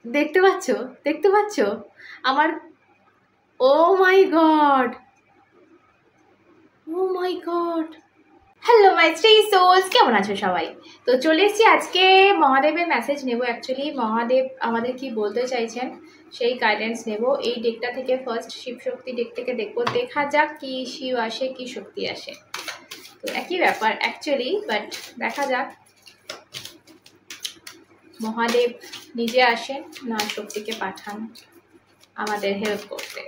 দেখতে পাচ্ছ, দেখতে পাচ্ছ আমার, oh my god, oh my god. Hello my three souls, কেমন আছো সবাই? তো চলে এসেছি আজকে মহাদেবের মেসেজ নেব। অ্যাকচুয়ালি মহাদেব আমাদের কি বলতে চাইছেন সেই গাইডেন্স নেব। এই ডেকটা থেকে ফার্স্ট শিব শক্তি ডেক থেকে দেখবো, দেখা যাক কি শিব আসে কি শক্তি আসে। তো একই ব্যাপার অ্যাকচুয়ালি, বাট দেখা যাক মহাদেব নিজে আসেন না শক্তিকে পাঠান আমাদের হেল্প করতে।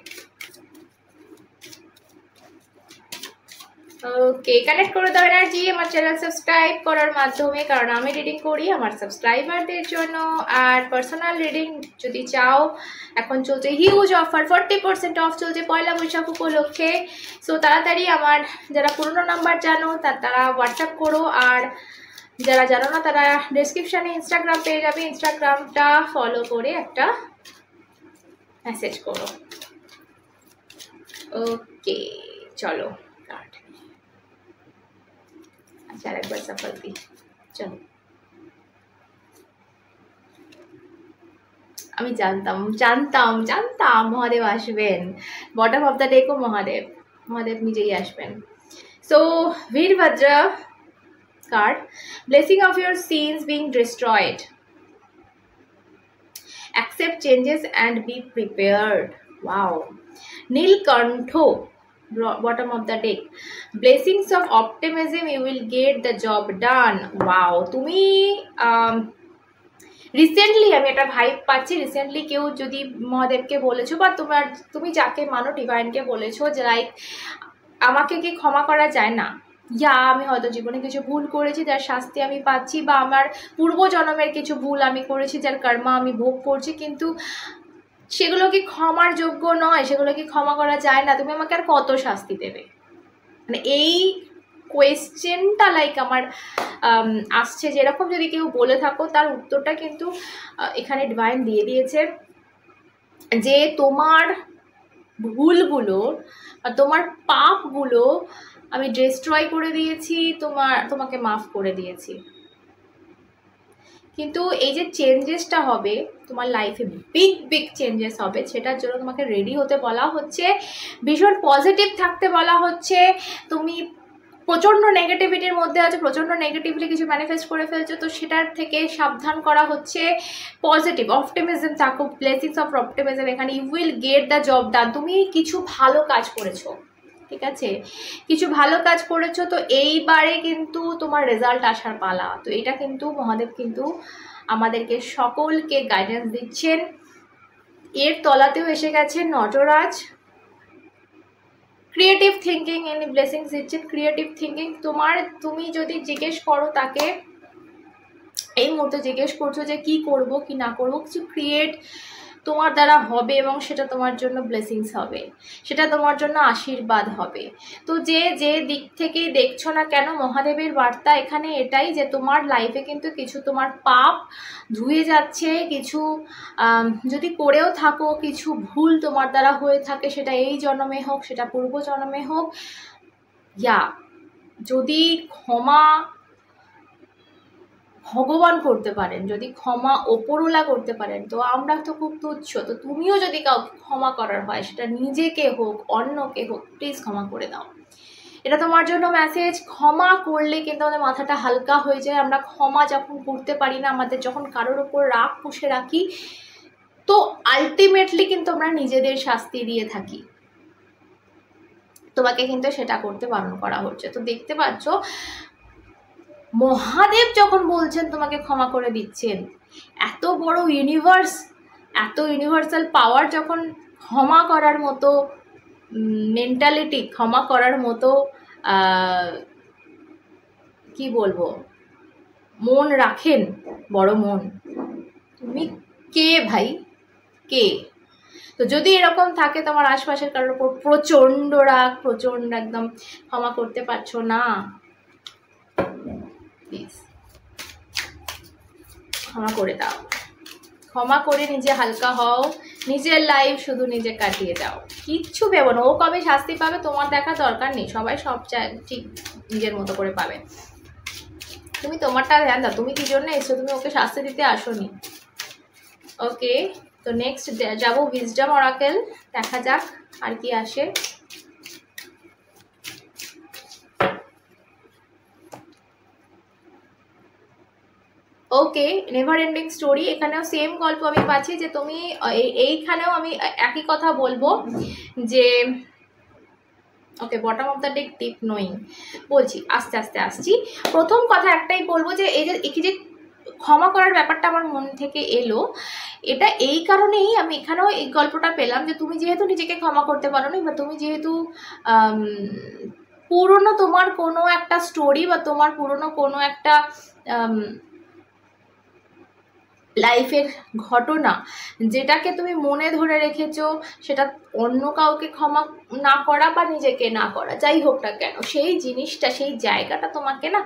ওকে, কানেক্ট করে দাও এনার্জি আমার চ্যানেল সাবস্ক্রাইব করার মাধ্যমে, কারণ আমি রিডিং করি আমার সাবস্ক্রাইবারদের জন্য। আর পার্সোনাল রিডিং যদি চাও, এখন চলছে হিউজ অফার, 40% অফ চলছে পয়লা বৈশাখ উপলক্ষে। সো তাড়াতাড়ি আমার যারা পুরনো নাম্বার জানো তারা হোয়াটসঅ্যাপ করো, আর যারা জানো না তারা ডেসক্রিপশানে ইনস্টাগ্রাম পেয়ে যাবে, ইনস্টাগ্রামটা ফলো করে একটা মেসেজ করো। ওকে চলো, আচ্ছা আরেকবার সাফল দিই, চলো। আমি জানতাম জানতাম জানতাম মহাদেব আসবেন। বটম অফ দ্য ডেকও মহাদেব, মহাদেব নিজেই আসবেন। So Virabhadra card, blessing of your sins being destroyed, accept changes and be prepared. Wow. Nilkantha, bottom of the deck, blessings of optimism, you will get the job done. Wow. তুমি recently আমি একটা vibe পাচ্ছি, recently কেউ যদি মহাদেবকে বলেছো বা তুমি যাকে মানো ডিভাইনকে বলেছো যে লাইক আমাকে কি ক্ষমা করা যায় না, ইয়া আমি হয়তো জীবনে কিছু ভুল করেছি যার শাস্তি আমি পাচ্ছি, বা আমার পূর্বজন্মের কিছু ভুল আমি করেছি যার কর্মা আমি ভোগ করছি, কিন্তু সেগুলো কি ক্ষমার যোগ্য নয়, সেগুলো কি ক্ষমা করা যায় না, তুমি আমাকে আর কত শাস্তি দেবে, মানে এই কোয়েশ্চেনটা লাইক আমার আসছে। যেরকম যদি কেউ বলে থাকো তার উত্তরটা কিন্তু এখানে ডিভাইন দিয়ে দিয়েছে, যে তোমার ভুলগুলো তোমার পাপগুলো আমি ডিস্ট্রয় করে দিয়েছি, তোমাকে মাফ করে দিয়েছি। কিন্তু এই যে চেঞ্জেসটা হবে তোমার লাইফে, বিগ বিগ চেঞ্জেস হবে, সেটার জন্য তোমাকে রেডি হতে বলা হচ্ছে, ভীষণ পজিটিভ থাকতে বলা হচ্ছে। তুমি প্রচণ্ড নেগেটিভিটির মধ্যে আছো, প্রচণ্ড নেগেটিভলি কিছু ম্যানিফেস্ট করে ফেলছো, তো সেটার থেকে সাবধান করা হচ্ছে। পজিটিভ অপটিমিজম থাকো, ব্লেসিংস অফ অপটিমিজম এখানে, you will get the job done. তুমি কিছু ভালো কাজ করেছো, ঠিক আছে, কিছু ভালো কাজ করেছো, তো এইবারে কিন্তু তোমার রেজাল্ট আসার পালা। তো এটা কিন্তু মহাদেব কিন্তু আমাদেরকে সকলকে গাইডেন্স দিচ্ছেন। এর তলাতেও এসে গেছে Nataraj, creative thinking any blessings দিচ্ছেন। ক্রিয়েটিভ থিঙ্কিং তুমি যদি জিজ্ঞেস করো তাকে, এই মুহূর্তে জিজ্ঞেস করছো যে কি করব কি না করব, কিছু ক্রিয়েট তোমার দ্বারা হবে এবং সেটা তোমার জন্য ব্লেসিংস হবে, সেটা তোমার জন্য আশীর্বাদ হবে। তো যে দিক থেকেই দেখছো না কেন, মহাদেবের বার্তা এখানে এটাই যে তোমার লাইফে কিন্তু কিছু তোমার পাপ ধুয়ে যাচ্ছে, কিছু যদি করেও থাকো, কিছু ভুল তোমার দ্বারা হয়ে থাকে, সেটা এই জন্মে হোক সেটা পূর্ব জন্মে হোক, ইয়া যদি ক্ষমা ভগবান করতে পারেন, যদি ক্ষমা ওপরওয়ালা করতে পারেন, তো আমরা তো খুব তুচ্ছ। তো তুমিও যদি কাউকে ক্ষমা করার হয়, সেটা নিজেকে হোক অন্যকে হোক, প্লিজ ক্ষমা করে দাও। এটা তোমার জন্য মেসেজ। ক্ষমা করলে কিন্তু আমাদের মাথাটা হালকা হয়ে যায়। আমরা ক্ষমা যখন করতে পারি না, আমাদের যখন কারোর ওপর রাগ পুষে রাখি, তো আলটিমেটলি কিন্তু আমরা নিজেদের শাস্তি দিয়ে থাকি। তোমাকে কিন্তু সেটা করতে বারণ করা হচ্ছে। তো দেখতে পাচ্ছ মহাদেব যখন বলছেন তোমাকে ক্ষমা করে দিচ্ছেন, এত বড় ইউনিভার্স, এত ইউনিভার্সাল পাওয়ার যখন ক্ষমা করার মতো মেন্টালিটি, ক্ষমা করার মতো কি বলবো মন রাখেন, বড় মন, তুমি কে ভাই, কে? তো যদি এরকম থাকে তোমার আশপাশের কারোর উপর প্রচণ্ড রাগ, প্রচণ্ড একদম ক্ষমা করতে পারছো না, প্লিজ ক্ষমা করে দাও। ক্ষমা করে নিজে হালকা হও, নিজের লাইফ শুধু নিজে কাটিয়ে দাও, কিচ্ছু ভেবো না। ও কবে শাস্তি পাবে তোমার দেখা দরকার নেই, সবাই সব ঠিক নিজের মতো করে পাবে। তুমি তোমারটা ধ্যান দাও। তুমি কি জন্য এসছো? তুমি ওকে শাস্তি দিতে আসোনি। ওকে, তো নেক্সট যাবো উইজডম অরাকেল, দেখা যাক আর কি আসে। ওকে, নেভার এন্ডিং স্টোরি, এখানেও সেম গল্প আমি পাচ্ছি যে তুমি এইখানেও আমি একই কথা বলবো যে okay, bottom of the deck deep knowing, বলছি আস্তে আস্তে আসছি। প্রথম কথা একটাই বলবো যে এই যে ক্ষমা করার ব্যাপারটা আমার মন থেকে এলো, এটা এই কারণেই আমি এখানেও এই গল্পটা পেলাম যে তুমি যেহেতু নিজেকে ক্ষমা করতে পারো না, বা তুমি যেহেতু পুরনো তোমার কোনো একটা স্টোরি বা তোমার পুরনো কোনো একটা লাইফের ঘটনা যেটাকে তুমি মনে ধরে রেখেছো, সেটা অন্য কাউকে ক্ষমা না করা বা নিজেকে না করা, যাই হোক না কেন, সেই জিনিসটা সেই জায়গাটা তোমাকে না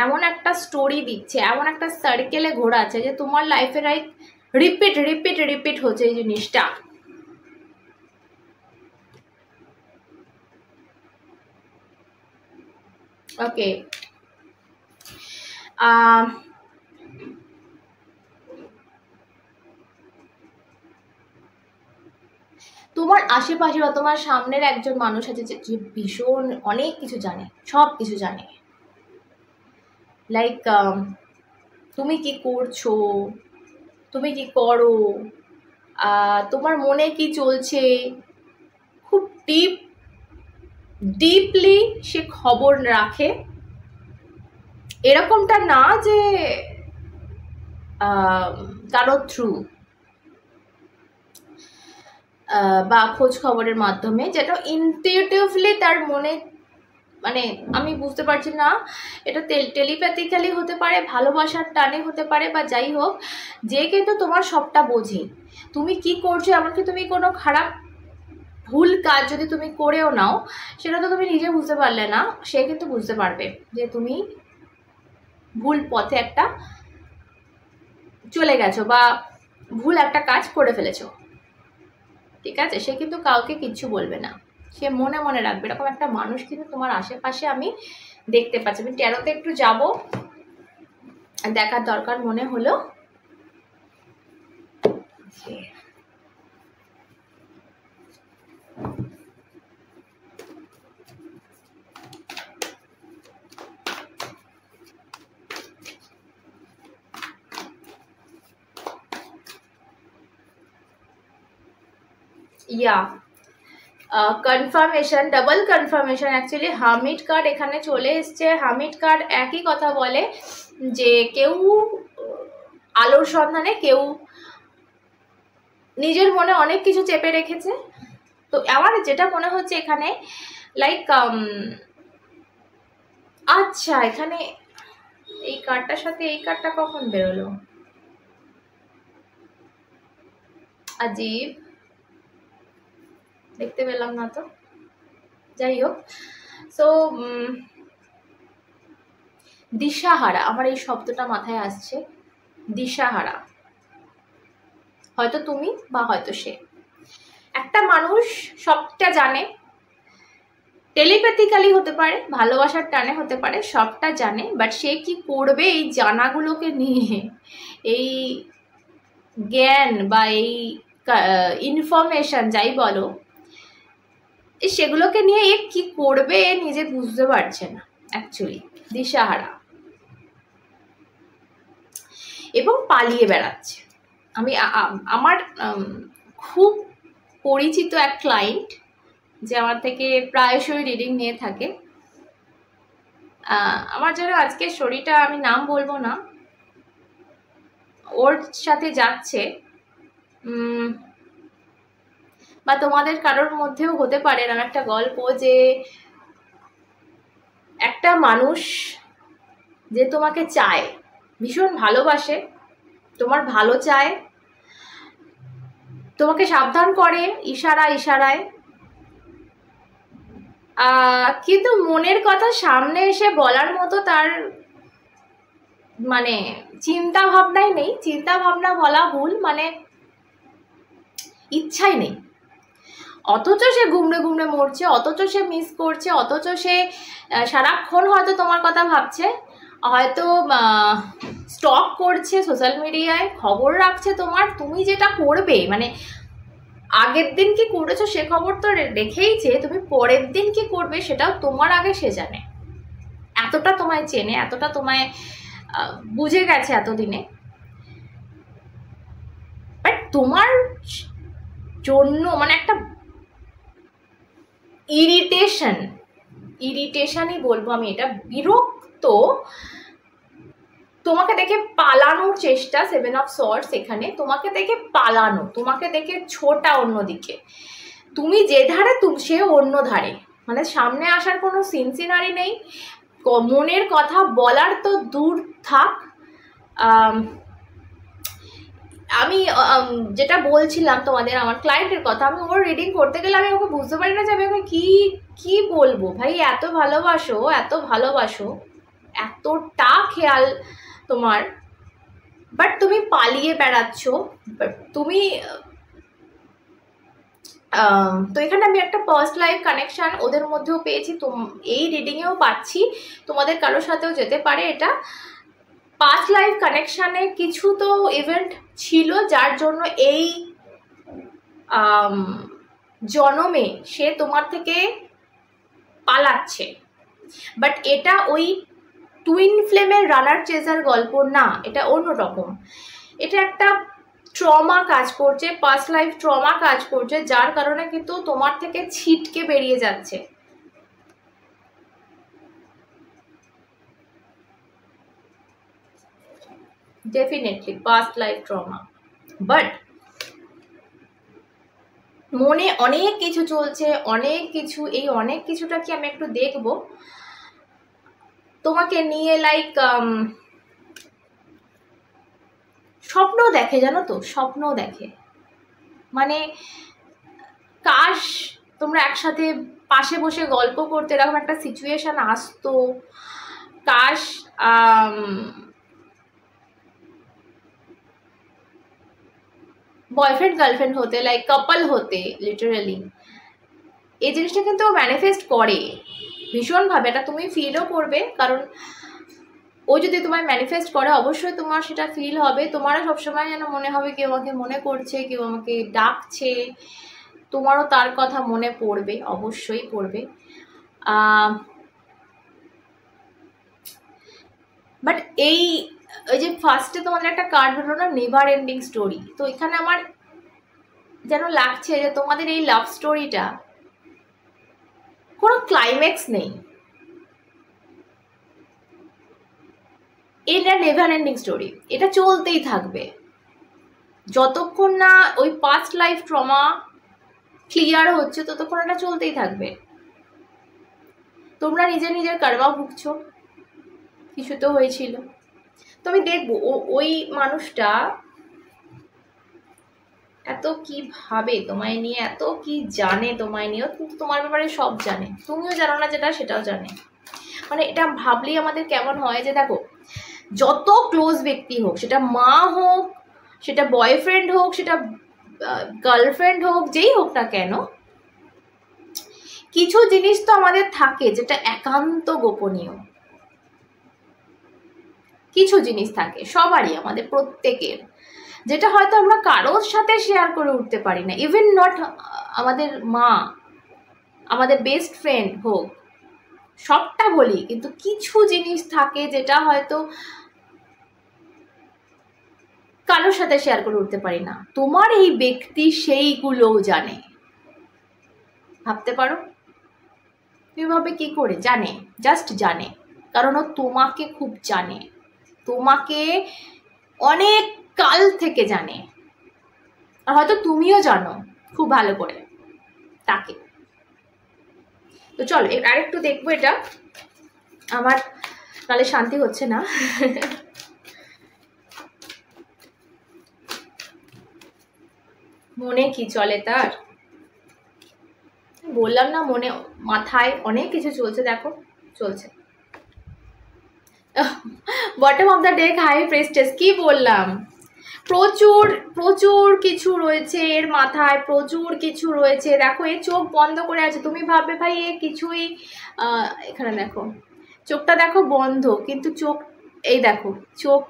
এমন একটা স্টোরি দিচ্ছে, এমন একটা সার্কেলে ঘোরাচ্ছে যে তোমার লাইফে রিপিট রিপিট রিপিট হচ্ছে এই জিনিসটা। ওকে, তোমার আশেপাশে বা তোমার সামনের একজন মানুষ আছে যে ভীষণ অনেক কিছু জানে, সব কিছু জানে, লাইক তুমি কি করছো, তুমি কি করো, তোমার মনে কি চলছে, খুব ডিপলি সে খবর রাখে। এরকমটা না যে কারো থ্রু বা খোঁজ খবরের মাধ্যমে, যেটা ইনটিউটিভলি তার মনে, মানে আমি বুঝতে পারছি না, এটা টেলিপ্যাথিক্যালি হতে পারে, ভালোবাসার টানে হতে পারে, বা যাই হোক, যে কিন্তু তোমার সবটা বোঝে তুমি কি করছো। এমনকি তুমি কোনো খারাপ ভুল কাজ যদি তুমি করেও নাও, সেটা তো তুমি নিজে বুঝতে পারলে না, সে কিন্তু বুঝতে পারবে যে তুমি ভুল পথে একটা চলে গেছো বা ভুল একটা কাজ করে ফেলেছো, ঠিক আছে? সে কিন্তু কাউকে কিচ্ছু বলবে না, সে মনে মনে রাখবে। এরকম একটা মানুষ কিন্তু তোমার আশেপাশে আমি দেখতে পাচ্ছি। আমি ট্যারোতে একটু যাব, দেখার দরকার মনে হলো। Yeah confirmation, double confirmation, actually hermit card এখানে চলে এসছে। হার্মিট কার্ড একই কথা বলে যে কেউ আলোর সন্ধানে, কেউ নিজের মনে অনেক কিছু চেপে রেখেছে। তো আমার যেটা মনে হচ্ছে এখানে, লাইক আচ্ছা, এখানে এই কার্ডটার সাথে এই কার্ডটা কখন বেরোলো, আজীব, দেখতে পেলাম না তো, যাই হোক। সো দিশাহারা, আমার এই শব্দটা মাথায় আসছে, দিশাহারা, হয়তো তুমি বা হয়তো সে। একটা মানুষ সবটা জানে, টেলিপ্যাথিক্যালি হতে পারে, ভালোবাসার টানে হতে পারে, সবটা জানে, বাট সে কি করবে এই জানাগুলোকে নিয়ে, এই জ্ঞান বা এই ইনফরমেশন যাই বলো, সেগুলোকে নিয়ে এ কি করবে নিজে বুঝতে পারছে না, অ্যাকচুয়ালি দিশাহারা, এবং পালিয়ে বেড়াচ্ছে। আমি আমার খুব পরিচিত এক ক্লায়েন্ট যে আমার থেকে প্রায়শই রিডিং নিয়ে থাকে, আমার যেন আজকে স্টোরিটা আমি নাম বলবো না, ওর সাথে যাচ্ছে, বা তোমাদের কারোর মধ্যেও হতে পারে এরকম একটা গল্প যে একটা মানুষ যে তোমাকে চায়, ভীষণ ভালোবাসে, তোমার ভালো চায়, তোমাকে সাবধান করে ইশারায়, কিন্তু মনের কথা সামনে এসে বলার মতো তার মানে চিন্তা ভাবনাই নেই। চিন্তা ভাবনা বলা ভুল, মানে ইচ্ছাই নেই। অথচ সে ঘুমড়ে ঘুমড়ে মরছে, অথচ সে মিস করছে, অথচ সে সারাক্ষণ হয়তো তোমার কথা ভাবছে, হয়তো স্টক করছে সোশ্যাল মিডিয়ায়, খবর রাখছে তোমার, তুমি যেটা করবে মানে আগের দিন কি করেছো সে খবর তো রেখেইছে, তুমি পরের দিন কি করবে সেটাও তোমার আগে সে জানে। এতটা তোমায় চেনে, এতটা তোমায় বুঝে গেছে এতদিনে। বাট তোমার জন্য মানে একটা ইরিটেশনই বলবো আমি এটা, বিরক্ত, তোমাকে দেখে পালানোর চেষ্টা, 7 অফ সর্টস এখানে, তোমাকে দেখে পালানো, তোমাকে দেখে ছোটা অন্যদিকে, তুমি যে ধারে সে অন্য ধারে, মানে সামনে আসার কোনো সিনসিনারি নেই, মনের কথা বলার তো দূর থাক। আমি যেটা বলছিলাম তোমাদের আমার ক্লায়েন্টের কথা, আমি ওর রিডিং করতে গেলে আমি ওকে বুঝতে পারি না যে আমি ওকে কি বলবো। ভাই এত ভালোবাসো, এতটা খেয়াল তোমার, বাট তুমি পালিয়ে বেড়াচ্ছ। তুমি তো এখানে আমি একটা পাস্ট লাইফ কানেকশান ওদের মধ্যেও পেয়েছি, এই রিডিংয়েও পাচ্ছি, তোমাদের কারোর সাথেও যেতে পারে এটা। পাস্ট লাইফ কানেকশানে কিছু তো ইভেন্ট ছিল যার জন্য এই জনমে সে তোমার থেকে পালাচ্ছে, বাট এটা ওই টুইন ফ্লেমের রানার চেজার গল্প না, এটা অন্যরকম। এটা একটা ট্রমা কাজ করছে, পাস্ট লাইফ ট্রমা কাজ করছে, যার কারণে কিন্তু তোমার থেকে ছিটকে বেরিয়ে যাচ্ছে। Definitely past life trauma, but মনে অনেক কিছু চলছে, অনেক কিছু, এই অনেক কিছুটা কি আমি একটু দেখব তোমাকে নিয়ে, লাইক স্বপ্ন দেখে, জানো তো, স্বপ্ন দেখে, মানে কাশ তোমরা একসাথে পাশে বসে গল্প করতে, এরকম একটা সিচুয়েশন আসতো, কাশ বয়ফ্রেন্ড গার্লফ্রেন্ড হতে, লাইক কাপল হতে, লিটারালি এই জিনিসটা কিন্তু ম্যানিফেস্ট করে ভীষণভাবে, এটা তুমি ফিলও করবে, কারণ ও যদি তোমায় ম্যানিফেস্ট করে অবশ্যই তোমার সেটা ফিল হবে। তোমারও সবসময় যেন মনে হবে কেউ আমাকে মনে করছে, কেউ আমাকে ডাকছে, তোমারও তার কথা মনে পড়বে, অবশ্যই পড়বে। বাট এই যে ফার্স্টে তোমাদের একটা কার্ড হলো না, নেভার এন্ডিং স্টোরি, তো এখানে আমার যেন লাগছে যে তোমাদের এই লাভ স্টোরিটা কোনো ক্লাইম্যাক্স নেই, এটা নেভার এন্ডিং স্টোরি, এটা চলতেই থাকবে যতক্ষণ না ওই পাস্ট লাইফ ট্রমা ক্লিয়ার হচ্ছে, ততক্ষণ এটা চলতেই থাকবে। তোমরা নিজের কার্মা ভুগছো, কিছু তো হয়েছিল, তো আমি দেখবো ওই মানুষটা এত কি ভাবে তোমায় নিয়ে, এত কি জানে তোমায় নিয়েও, কিন্তু তোমার ব্যাপারে সব জানে, তুমিও জানো না যেটা সেটাও জানে। মানে এটা ভাবলেই আমাদের কেমন হয় যে দেখো, যত ক্লোজ ব্যক্তি হোক, সেটা মা হোক, সেটা বয়ফ্রেন্ড হোক, সেটা গার্লফ্রেন্ড হোক, যেই হোক না কেন, কিছু জিনিস তো আমাদের থাকে যেটা একান্ত গোপনীয়, কিছু জিনিস থাকে সবারই, আমাদের প্রত্যেকের, যেটা হয়তো আমরা কারোর সাথে শেয়ার করে উঠতে পারি না, ইভেন নট আমাদের মা, আমাদের বেস্ট ফ্রেন্ড হোক, সবটা বলি, কিন্তু কিছু জিনিস থাকে যেটা হয়তো কারোর সাথে শেয়ার করে উঠতে পারি না। তোমার এই ব্যক্তি সেইগুলোও জানে, ভাবতে পারো কিভাবে, কি করে জানে, জাস্ট জানে, কারণ ও তোমাকে খুব জানে, তোমাকে অনেক কাল থেকে জানে, আর হয়তো তুমিও জানো খুব ভালো করে তাকে। তো চলো আরেকটু দেখবো এটা, আমার তাহলে শান্তি হচ্ছে না। মনে কি চলে তার, বললাম না, মনে মাথায় অনেক কিছু চলছে, দেখো চলছে। Bottom of the deck high priestess, কি বললাম, প্রচুর প্রচুর কিছু রয়েছে এর মাথায়, প্রচুর কিছু রয়েছে। দেখো এ চোখ বন্ধ করে আছে, তুমি ভাববে ভাই এ কিছুই, এখানে দেখো চোখটা দেখো বন্ধ, কিন্তু চোখ এই দেখো চোখ,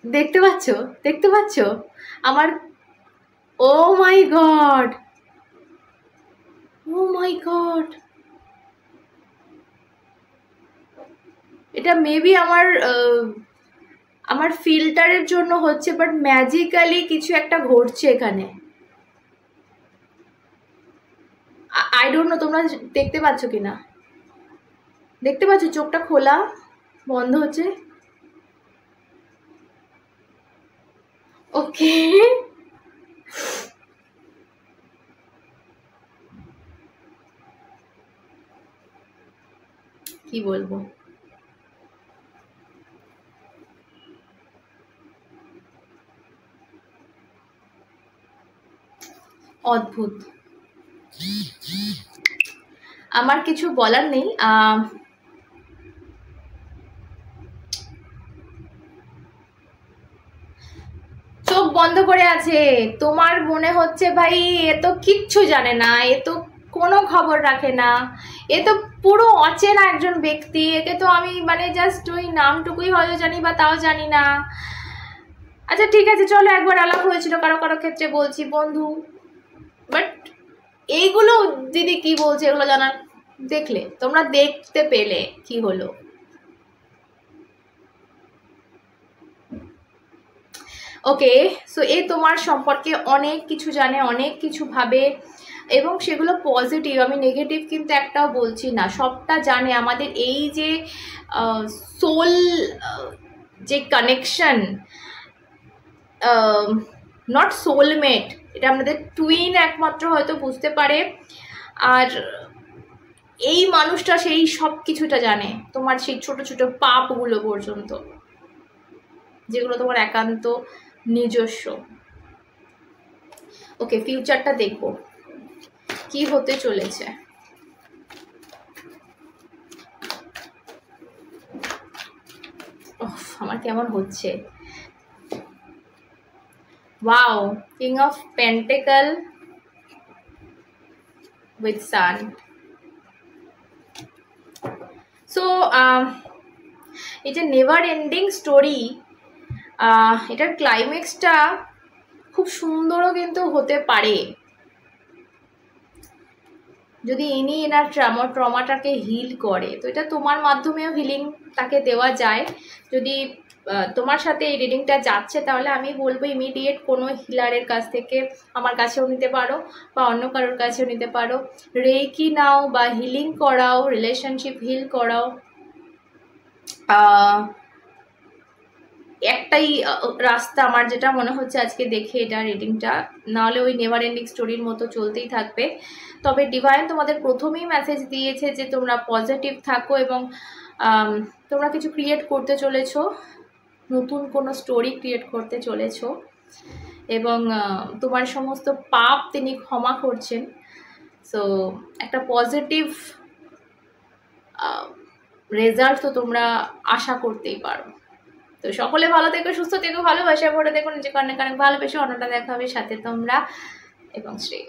দেখতে পাচ্ছ, দেখতে পাচ্ছ আমার, oh my god, oh my god, এটা মেবি আমার ফিল্টারের জন্য হচ্ছে, বাট ম্যাজিক্যালি কিছু একটা ঘটছে এখানে। আই ডোন্ট নো তোমরা দেখতে পাচ্ছ কিনা, দেখতে পাচ্ছ চোখটা খোলা বন্ধ হচ্ছে। ওকে, কি বলবো, অদ্ভুত, আমার কিছু বলার নেই। চোখ বন্ধ করে আছে, তোমার মনে হচ্ছে ভাই এ তো কিচ্ছু জানে না, এ তো কোনো খবর রাখে না, এ তো পুরো অচেনা একজন ব্যক্তি, একে তো আমি মানে জাস্ট ওই নামটুকুই হয়তো জানি বা তাও জানি না। আচ্ছা ঠিক আছে চলো, একবার আলাপ হয়েছিল কারো কারো ক্ষেত্রে বলছি বন্ধু, বাট এইগুলো দিদি কি বলছে এগুলো জানার, দেখলে তোমরা দেখতে পেলে কি হলো। ওকে, সো এ তোমার সম্পর্কে অনেক কিছু জানে, অনেক কিছু ভাবে, এবং সেগুলো পজিটিভ, আমি নেগেটিভ কিন্তু একটাও বলছি না, সবটা জানে। আমাদের এই যে সোল যে কানেকশন, নট সোলমেট, এটা আমাদের টুইন একমাত্র হয়তো বুঝতে পারে। আর এই মানুষটা সেই সব কিছুটা জানে, তোমার সেই ছোট ছোট পাপগুলো পর্যন্ত, যেগুলো তোমার একান্ত নিজস্ব। ওকে, ফিউচারটা দেখবো কি হতে চলেছে। আমার কেমন হচ্ছে, wow, king of pentacle with sun. So এটা নেভার এন্ডিং স্টোরি, এটার ক্লাইম্যাক্সটা খুব সুন্দরও কিন্তু হতে পারে, যদি ইনি এনার ট্রমাটাকে হিল করে, তো এটা তোমার মাধ্যমেও হিলিং তাকে দেওয়া যায়। যদি তোমার সাথে এই রিডিংটা যাচ্ছে, তাহলে আমি বলবো ইমিডিয়েট কোনো হিলারের কাছ থেকে আমার কাছেও নিতে পারো বা অন্য কারোর কাছেও নিতে পারো, রেকি নাও বা হিলিং করাও, রিলেশনশিপ হিল করাও। একটাই রাস্তা আমার যেটা মনে হচ্ছে আজকে দেখে এটা রিডিংটা, নাহলে ওই নেভার এন্ডিং স্টোরির মতো চলতেই থাকবে। তবে ডিভাইন তোমাদের প্রথমেই মেসেজ দিয়েছে যে তোমরা পজিটিভ থাকো, এবং তোমরা কিছু ক্রিয়েট করতে চলেছো, নতুন কোনো স্টোরি ক্রিয়েট করতে চলেছো, এবং তোমার সমস্ত পাপ তিনি ক্ষমা করছেন। সো একটা পজিটিভ রেজাল্ট তো তোমরা আশা করতেই পারো। তো সকলে ভালো থেকো, সুস্থ থেকো, ভালোবাসা ভরে দেখো, নিজেকে অনেক অনেক ভালোবেসে অন্যটা দেখা হবে সাথে তোমরা এবং শ্রেয়।